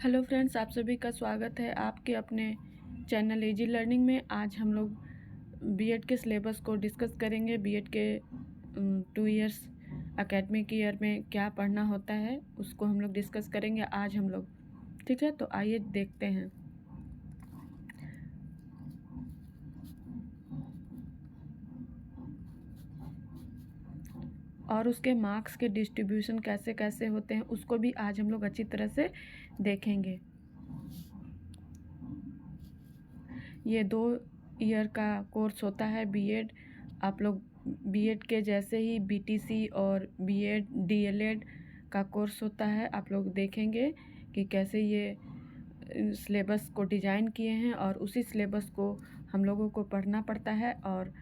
Hello friends, आप सभी का स्वागत है आपके अपने चैनल इजी लर्निंग में। आज हम लोग बीएड के सिलेबस को डिस्कस करेंगे। बीएड के 2 इयर्स एकेडमिक ईयर में क्या पढ़ना होता है उसको हम लोग डिस्कस करेंगे आज हम लोग। ठीक है, तो आइए देखते हैं। और उसके मार्क्स के डिस्ट्रीब्यूशन कैसे कैसे होते हैं उसको भी आज हम लोग अच्छी तरह से देखेंगे। ये 2 ईयर का कोर्स होता है बीएड। आप लोग बीएड के जैसे ही बीटीसी और बीएड डीएलएड का कोर्स होता है। आप लोग देखेंगे कि कैसे ये सिलेबस को डिज़ाइन किए हैं और उसी सिलेबस को हम लोगों को पढ़ना पड़ता है। और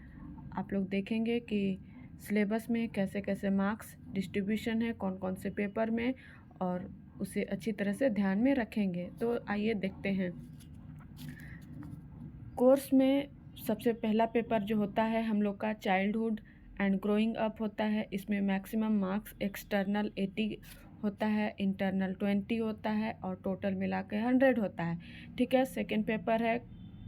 आप लोग देखेंगे कि सिलेबस में कैसे कैसे मार्क्स डिस्ट्रीब्यूशन है, कौन कौन से पेपर में, और उसे अच्छी तरह से ध्यान में रखेंगे। तो आइए देखते हैं। कोर्स में सबसे पहला पेपर जो होता है हम लोग का चाइल्डहुड एंड ग्रोइंग अप होता है। इसमें मैक्सिमम मार्क्स एक्सटर्नल 80 होता है, इंटरनल 20 होता है और टोटल मिला के 100 होता है। ठीक है। सेकंड पेपर है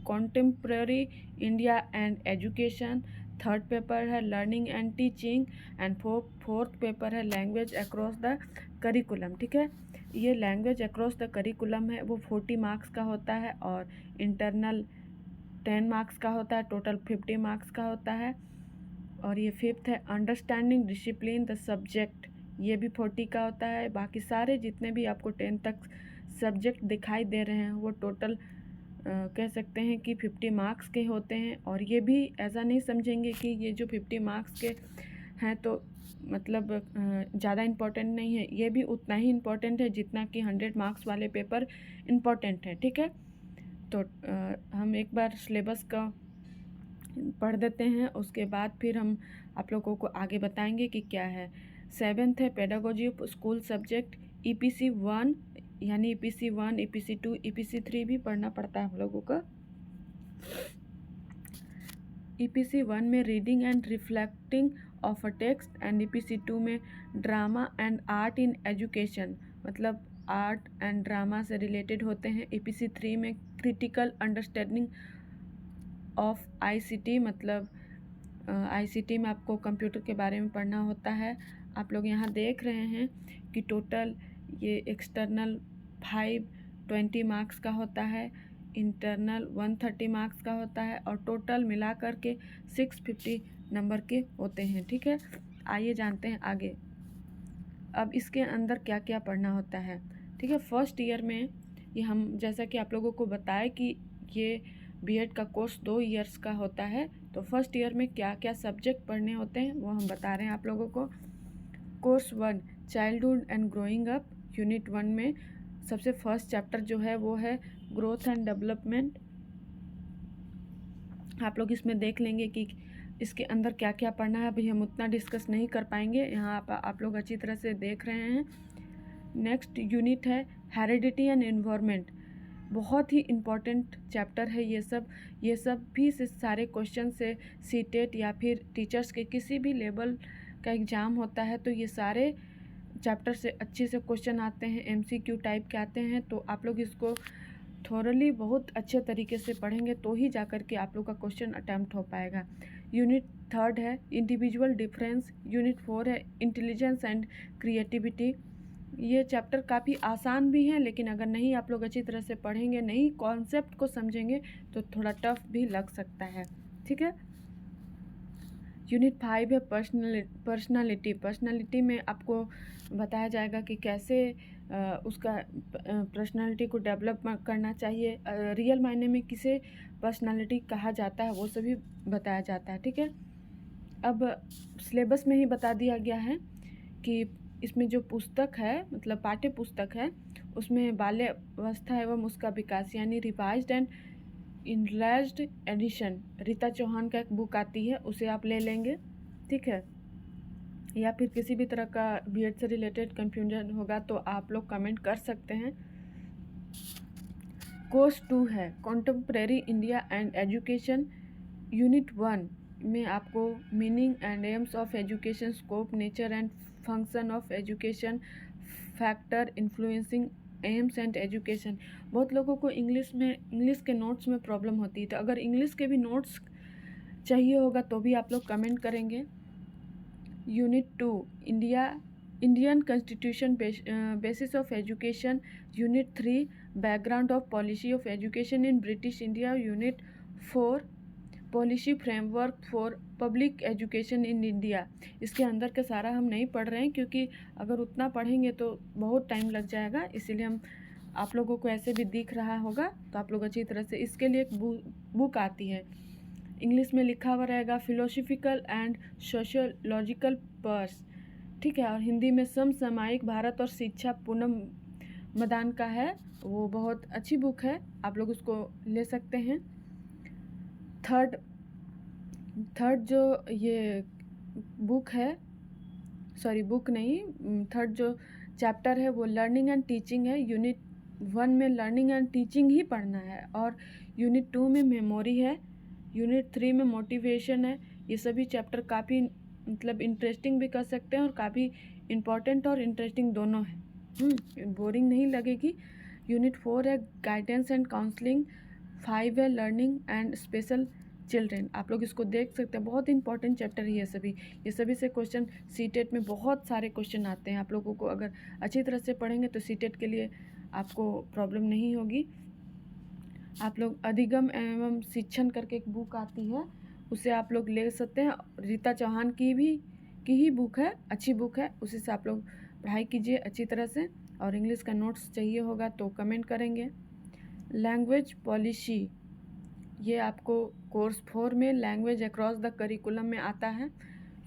contemporary India and education. Third paper है learning and teaching and fourth paper है लैंग्वेज अक्रॉस द करिकुलम। ठीक है। ये लैंग्वेज अक्रॉस द करिकुलम है वो 40 मार्क्स का होता है और इंटरनल 10 मार्क्स का होता है, टोटल 50 मार्क्स का होता है। और ये फिफ्थ है अंडरस्टैंडिंग डिसिप्लिन द सब्जेक्ट, ये भी 40 का होता है। बाकी सारे जितने भी आपको 10 तक सब्जेक्ट दिखाई दे रहे हैं वो टोटल कह सकते हैं कि 50 मार्क्स के होते हैं। और ये भी ऐसा नहीं समझेंगे कि ये जो 50 मार्क्स के हैं तो मतलब ज़्यादा इम्पोर्टेंट नहीं है। ये भी उतना ही इम्पोर्टेंट है जितना कि 100 मार्क्स वाले पेपर इम्पोर्टेंट है। ठीक है। तो हम एक बार सिलेबस का पढ़ देते हैं, उसके बाद फिर हम आप लोगों को आगे बताएंगे कि क्या है। 7th है पेडागोजी स्कूल सब्जेक्ट ईपीसी 1, यानी ईपीसी 1, ईपीसी 2, ईपीसी 3 भी पढ़ना पड़ता है हम लोगों का। ईपीसी 1 में reading and reflecting of a text and EPC 2 में drama and art in education, मतलब आर्ट एंड ड्रामा से रिलेटेड होते हैं। ईपीसी 3 में क्रिटिकल अंडरस्टैंडिंग ऑफ आईसीटी, मतलब आईसीटी में आपको कंप्यूटर के बारे में पढ़ना होता है। आप लोग यहाँ देख रहे हैं कि टोटल ये एक्सटर्नल 520 मार्क्स का होता है, इंटरनल 130 मार्क्स का होता है और टोटल मिला कर के 650 नंबर के होते हैं। ठीक है। आइए जानते हैं आगे अब इसके अंदर क्या क्या पढ़ना होता है। ठीक है। फर्स्ट ईयर में ये हम जैसा कि आप लोगों को बताया कि ये बीएड का कोर्स 2 इयर्स का होता है। तो फर्स्ट ईयर में क्या क्या सब्जेक्ट पढ़ने होते हैं वो हम बता रहे हैं आप लोगों को। Course 1 childhood and growing up, unit 1 में सबसे फर्स्ट चैप्टर जो है वो है ग्रोथ एंड डेवलपमेंट। आप लोग इसमें देख लेंगे कि इसके अंदर क्या क्या पढ़ना है। अभी हम उतना डिस्कस नहीं कर पाएंगे, यहाँ आप लोग अच्छी तरह से देख रहे हैं। नेक्स्ट यूनिट है हेरिडिटी एंड एनवायरनमेंट, बहुत ही इम्पॉर्टेंट चैप्टर है ये सब भी से सारे क्वेश्चन से सीटेट या फिर टीचर्स के किसी भी लेवल का एग्ज़ाम होता है तो ये सारे चैप्टर से अच्छे से क्वेश्चन आते हैं, एमसीक्यू टाइप के आते हैं। तो आप लोग इसको थोरली बहुत अच्छे तरीके से पढ़ेंगे तो ही जा कर के आप लोग का क्वेश्चन अटैम्प्ट हो पाएगा। यूनिट 3 है इंडिविजुअल डिफरेंस। यूनिट 4 है इंटेलिजेंस एंड क्रिएटिविटी। ये चैप्टर काफ़ी आसान भी है, लेकिन अगर नहीं आप लोग अच्छी तरह से पढ़ेंगे, नहीं कॉन्सेप्ट को समझेंगे तो थोड़ा टफ भी लग सकता है। ठीक है। यूनिट 5 है पर्सनालिटी में आपको बताया जाएगा कि कैसे उसका पर्सनालिटी को डेवलप करना चाहिए, रियल मायने में किसे पर्सनालिटी कहा जाता है वो सभी बताया जाता है। ठीक है। अब सिलेबस में ही बता दिया गया है कि इसमें जो पुस्तक है मतलब पाठ्य पुस्तक है उसमें बाल्यावस्था एवं उसका विकास यानी revised and enlarged edition Rita Chauhan का एक बुक आती है, उसे आप ले लेंगे। ठीक है। या फिर किसी भी तरह का बीएड से रिलेटेड कंफ्यूजन होगा तो आप लोग कमेंट कर सकते हैं। कोर्स 2 है contemporary India and education. Unit 1 में आपको meaning and AIIMS of education, scope, nature and function of education, factor influencing AIIMS and education. बहुत लोगों को इंग्लिश के नोट्स में प्रॉब्लम होती है, तो अगर इंग्लिश के भी नोट्स चाहिए होगा तो भी आप लोग कमेंट करेंगे। Unit 2 Indian constitution basis of education. Unit 3 background of policy of education in British India. Unit 4 policy framework for public education in India. इसके अंदर के सारा हम नहीं पढ़ रहे हैं, क्योंकि अगर उतना पढ़ेंगे तो बहुत टाइम लग जाएगा, इसीलिए हम आप लोगों को ऐसे भी दिख रहा होगा तो आप लोग अच्छी तरह से, इसके लिए एक बुक आती है, इंग्लिश में लिखा हुआ रहेगा फिलोसॉफिकल एंड सोशियोलॉजिकल पर्स, ठीक है। और हिंदी में समसामयिक भारत और शिक्षा पूनम मदान का है, वो बहुत अच्छी बुक है, आप लोग उसको ले सकते हैं। थर्ड जो ये बुक है, सॉरी बुक नहीं, थर्ड जो चैप्टर है वो लर्निंग एंड टीचिंग है। यूनिट 1 में लर्निंग एंड टीचिंग ही पढ़ना है, और यूनिट 2 में मेमोरी है, यूनिट 3 में मोटिवेशन है। ये सभी चैप्टर काफ़ी मतलब इंटरेस्टिंग भी कर सकते हैं और काफ़ी इम्पॉर्टेंट और इंटरेस्टिंग दोनों है, बोरिंग नहीं लगेगी। यूनिट 4 है गाइडेंस एंड काउंसलिंग। 5 है लर्निंग एंड स्पेशल चिल्ड्रेन। आप लोग इसको देख सकते हैं, बहुत इंपॉर्टेंट चैप्टर है ये सभी से क्वेश्चन सीटेट में बहुत सारे क्वेश्चन आते हैं। आप लोगों को अगर अच्छी तरह से पढ़ेंगे तो सीटेट के लिए आपको प्रॉब्लम नहीं होगी। आप लोग अधिगम एवं शिक्षण करके एक बुक आती है, उसे आप लोग ले सकते हैं। रीता चौहान की ही बुक है, अच्छी बुक है, उसी से आप लोग पढ़ाई कीजिए अच्छी तरह से। और इंग्लिश का नोट्स चाहिए होगा तो कमेंट करेंगे। लैंग्वेज पॉलिसी, ये आपको कोर्स 4 में लैंग्वेज अक्रॉस द करिकुलम में आता है।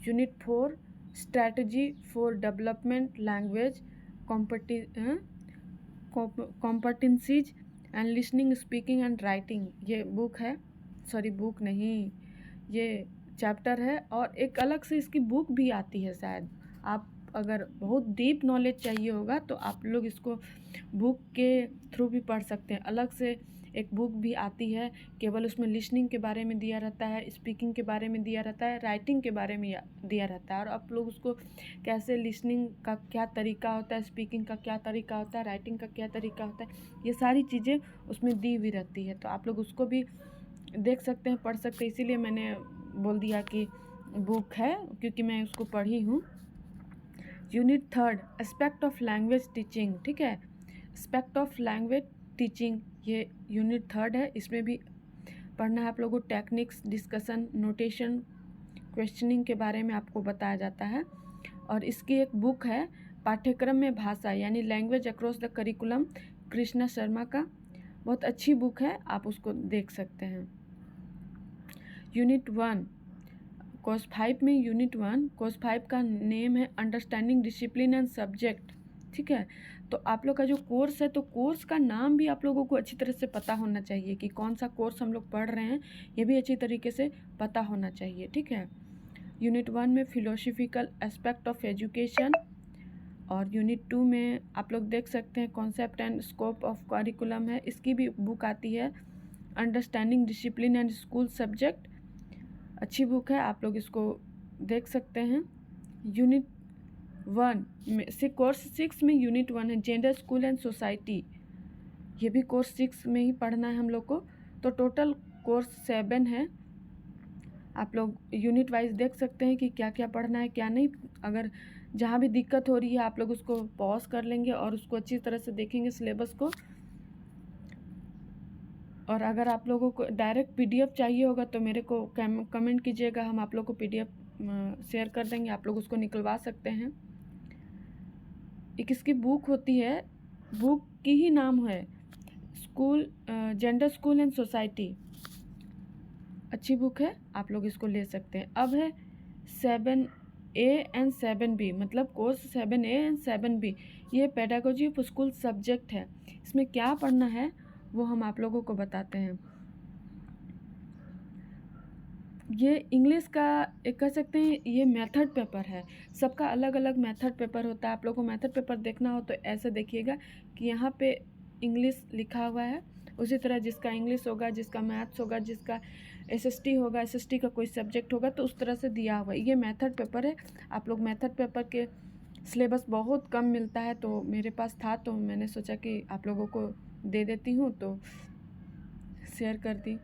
Unit 4 strategy for development language competencies and listening speaking and writing, ये बुक है, सॉरी बुक नहीं, ये चैप्टर है। और एक अलग से इसकी बुक भी आती है शायद, आप अगर बहुत डीप नॉलेज चाहिए होगा तो आप लोग इसको बुक के थ्रू भी पढ़ सकते हैं। अलग से एक बुक भी आती है, केवल उसमें लिसनिंग के बारे में दिया रहता है, स्पीकिंग के बारे में दिया रहता है, राइटिंग के बारे में दिया रहता है, और आप लोग उसको कैसे लिसनिंग का क्या तरीका होता है, स्पीकिंग का क्या तरीका होता है, राइटिंग का क्या तरीका होता है, ये सारी चीज़ें उसमें दी हुई रहती है। तो आप लोग उसको भी देख सकते हैं, पढ़ सकते हैं, इसीलिए मैंने बोल दिया कि बुक है, क्योंकि मैं उसको पढ़ी हूँ। Unit 3 aspect of language teaching, ठीक है, एस्पेक्ट ऑफ लैंग्वेज टीचिंग, ये यूनिट 3 है, इसमें भी पढ़ना है आप लोगों को। टेक्निक्स, डिस्कशन, नोटेशन, क्वेश्चनिंग के बारे में आपको बताया जाता है। और इसकी एक बुक है पाठ्यक्रम में भाषा यानी language across the curriculum, Krishna Sharma का, बहुत अच्छी बुक है, आप उसको देख सकते हैं। यूनिट 1 कोर्स 5 में यूनिट 1 कोर्स 5 का नेम है अंडरस्टैंडिंग डिसिप्लिन एंड सब्जेक्ट, ठीक है। तो आप लोग का जो कोर्स है, तो कोर्स का नाम भी आप लोगों को अच्छी तरह से पता होना चाहिए कि कौन सा कोर्स हम लोग पढ़ रहे हैं, ये भी अच्छी तरीके से पता होना चाहिए, ठीक है। यूनिट 1 में फिलोसॉफिकल एस्पेक्ट ऑफ एजुकेशन, और यूनिट 2 में आप लोग देख सकते हैं concept and scope of curriculum है, इसकी भी बुक आती है understanding discipline and school subject, अच्छी बुक है, आप लोग इसको देख सकते हैं। यूनिट 1 में से कोर्स 6 में यूनिट 1 है जेंडर स्कूल एंड सोसाइटी, ये भी कोर्स 6 में ही पढ़ना है हम लोग को। तो टोटल कोर्स 7 है, आप लोग यूनिट वाइज देख सकते हैं कि क्या क्या पढ़ना है क्या नहीं। अगर जहाँ भी दिक्कत हो रही है आप लोग उसको पॉज कर लेंगे और उसको अच्छी तरह से देखेंगे सिलेबस को। और अगर आप लोगों को डायरेक्ट पीडीएफ चाहिए होगा तो मेरे को कमेंट कीजिएगा, हम आप लोग को पीडीएफ शेयर कर देंगे, आप लोग उसको निकलवा सकते हैं। एक इसकी बुक होती है, बुक की ही नाम है school gender school and society, अच्छी बुक है, आप लोग इसको ले सकते हैं। अब है 7A एंड 7B, मतलब कोर्स 7A एंड 7B, ये पेडागोजी ऑफ स्कूल सब्जेक्ट है। इसमें क्या पढ़ना है वो हम आप लोगों को बताते हैं। ये इंग्लिश का एक कह सकते हैं ये मेथड पेपर है, सबका अलग अलग मेथड पेपर होता है। आप लोगों को मेथड पेपर देखना हो तो ऐसे देखिएगा कि यहाँ पे इंग्लिश लिखा हुआ है, उसी तरह जिसका इंग्लिश होगा, जिसका मैथ्स होगा, जिसका एसएसटी होगा, एसएसटी का कोई सब्जेक्ट होगा, तो उस तरह से दिया हुआ है। ये मेथड पेपर है, आप लोग मेथड पेपर के सिलेबस बहुत कम मिलता है, तो मेरे पास था तो मैंने सोचा कि आप लोगों को दे देती हूँ, तो शेयर कर दी।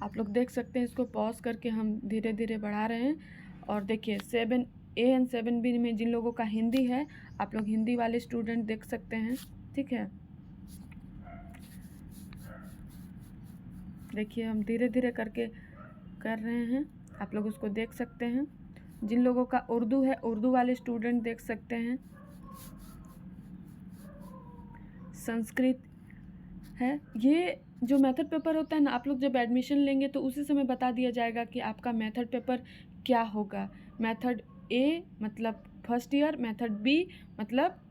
आप लोग देख सकते हैं, इसको पॉज करके हम धीरे धीरे बढ़ा रहे हैं। और देखिए 7A एंड 7B में जिन लोगों का हिंदी है, आप लोग हिंदी वाले स्टूडेंट देख सकते हैं, ठीक है। देखिए हम धीरे धीरे करके कर रहे हैं, आप लोग उसको देख सकते हैं। जिन लोगों का उर्दू है, उर्दू वाले स्टूडेंट देख सकते हैं। संस्कृत है। ये जो मेथड पेपर होता है ना, आप लोग जब एडमिशन लेंगे तो उसी समय बता दिया जाएगा कि आपका मेथड पेपर क्या होगा। मेथड ए मतलब फर्स्ट ईयर, मेथड बी मतलब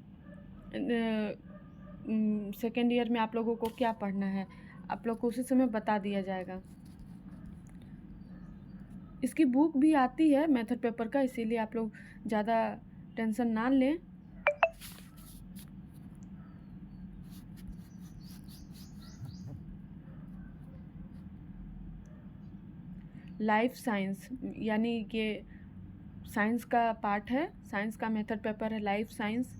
सेकेंड ईयर में आप लोगों को क्या पढ़ना है, आप लोग को उसी समय बता दिया जाएगा। इसकी बुक भी आती है मेथड पेपर का, इसीलिए आप लोग ज़्यादा टेंशन ना लें। लाइफ साइंस यानी कि साइंस का पार्ट है, साइंस का मेथड पेपर है लाइफ साइंस।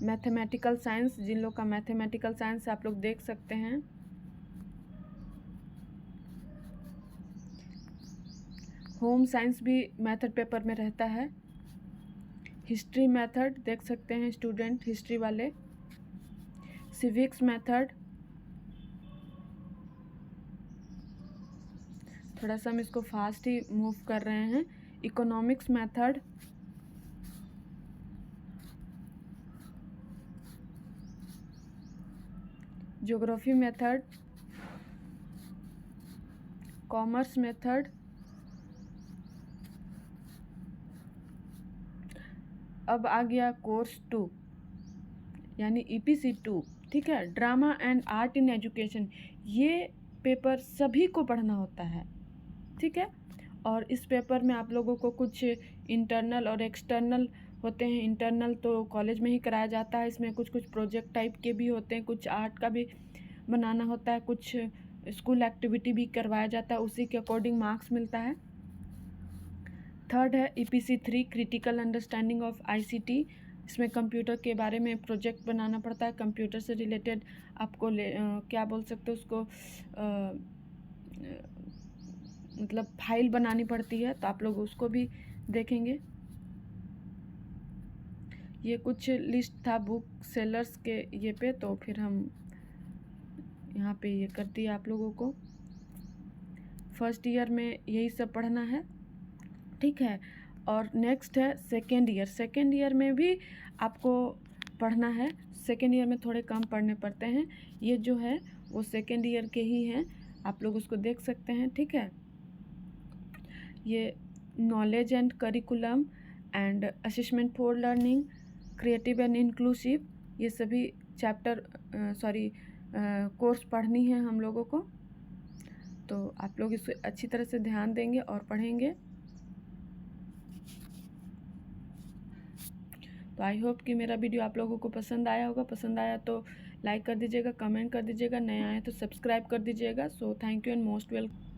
मैथमेटिकल साइंस, जिन लोग का मैथमेटिकल साइंस आप लोग देख सकते हैं। होम साइंस भी मेथड पेपर में रहता है। हिस्ट्री मेथड देख सकते हैं स्टूडेंट, हिस्ट्री वाले। सिविक्स मेथड, थोड़ा सा हम इसको फास्ट ही मूव कर रहे हैं। Economics method, geography method, commerce method. अब आ गया कोर्स 2 यानी EPC 2, ठीक है। Drama and art in education, ये पेपर सभी को पढ़ना होता है, ठीक है। और इस पेपर में आप लोगों को कुछ इंटरनल और एक्सटर्नल होते हैं। इंटरनल तो कॉलेज में ही कराया जाता है, इसमें कुछ कुछ प्रोजेक्ट टाइप के भी होते हैं, कुछ आर्ट का भी बनाना होता है, कुछ स्कूल एक्टिविटी भी करवाया जाता है, उसी के अकॉर्डिंग मार्क्स मिलता है। थर्ड है EPC 3 critical understanding of ICT, इसमें कंप्यूटर के बारे में प्रोजेक्ट बनाना पड़ता है। कंप्यूटर से रिलेटेड आपको क्या बोल सकते हो उसको, मतलब फाइल बनानी पड़ती है, तो आप लोग उसको भी देखेंगे। ये कुछ लिस्ट था बुक सेलर्स के ये पे, तो फिर हम यहाँ पे ये कर दिया आप लोगों को। फर्स्ट ईयर में यही सब पढ़ना है, ठीक है। और नेक्स्ट है सेकेंड ईयर। सेकेंड ईयर में भी आपको पढ़ना है। सेकेंड ईयर में थोड़े कम पढ़ने पड़ते हैं। ये जो है वो सेकेंड ईयर के ही हैं, आप लोग उसको देख सकते हैं, ठीक है। ये knowledge and curriculum and assessment for learning, creative and inclusive, ये सभी चैप्टर कोर्स पढ़नी है हम लोगों को। तो आप लोग इसे अच्छी तरह से ध्यान देंगे और पढ़ेंगे। तो आई होप कि मेरा वीडियो आप लोगों को पसंद आया होगा। पसंद आया तो लाइक कर दीजिएगा, कमेंट कर दीजिएगा, नया आए तो सब्सक्राइब कर दीजिएगा। So thank you and most welcome.